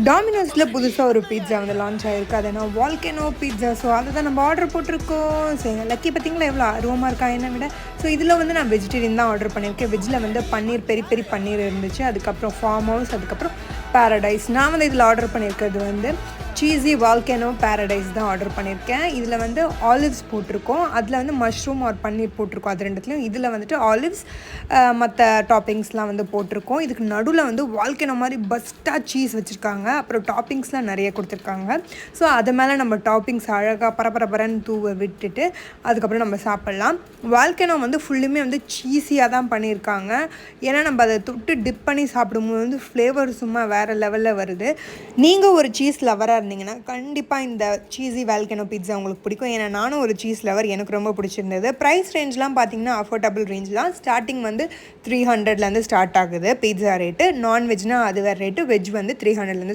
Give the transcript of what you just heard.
டாமினோஸில் புதுசாக ஒரு பீட்சா வந்து லான்ச் ஆகிருக்கு. அது என்ன வால்கேனோ பீட்சா. ஸோ அதை தான் நம்ம ஆர்டர் போட்டிருக்கோம். சரி, லக்கி பார்த்தீங்களா எவ்வளோ ஆர்வமாக இருக்கா என்னை விட. ஸோ இதில் வந்து நான் வெஜிடேரியன் தான் ஆர்டர் பண்ணியிருக்கேன். வெஜ்ஜில் வந்து பன்னீர் பெரி பெரி பன்னீர் இருந்துச்சு, அதுக்கப்புறம் ஃபார்ம் ஹவுஸ், அதுக்கப்புறம் பேரடைஸ். நான் வந்து இதில் ஆர்டர் பண்ணியிருக்கிறது வந்து சீஸி வால்கேனோ பேரடைஸ் தான் ஆர்டர் பண்ணியிருக்கேன். இதில் வந்து ஆலிவ்ஸ் போட்டிருக்கோம், அதில் வந்து மஷ்ரூம் ஆர் பன்னீர் போட்டிருக்கோம். அது ரெண்டுத்துலையும் இதில் வந்துட்டு ஆலிவ்ஸ் மற்ற டாப்பிங்ஸ்லாம் வந்து போட்டிருக்கோம். இதுக்கு நடுவில் வந்து வால்கேனோ மாதிரி பஸ்ட்டாக சீஸ் வச்சுருக்காங்க, அப்புறம் டாப்பிங்ஸ்லாம் நிறைய கொடுத்துருக்காங்க. ஸோ அது மேலே நம்ம டாப்பிங்ஸ் அழகாக பரபரன்னு தூவ விட்டுட்டு அதுக்கப்புறம் நம்ம சாப்பிட்லாம். வால்கேனோ வந்து ஃபுல்லுமே வந்து சீஸியாக தான் பண்ணியிருக்காங்க. ஏன்னா நம்ம அதை தொட்டு டிப் பண்ணி சாப்பிடும்போது வந்து ஃப்ளேவர் சும்மா வேறு லெவலில் வருது. நீங்கள் ஒரு சீஸ் லவராக இருந்தீங்கன்னா கண்டிப்பாக இந்த சீஸி வால்கேனோ பீட்சா உங்களுக்கு பிடிக்கும். ஏன்னா நானும் ஒரு சீஸ் லவர், எனக்கு ரொம்ப பிடிச்சிருந்தது. ப்ரைஸ் ரேஞ்செலாம் பார்த்தீங்கன்னா அஃபோர்டபுள் ரேஞ்ச் தான். ஸ்டார்டிங் வந்து 300லேருந்து ஸ்டார்ட் ஆகுது பீட்சா ரேட்டு. நான்வெஜ்னால் அது வேறு ரேட்டு, வெஜ் வந்து 300லேருந்து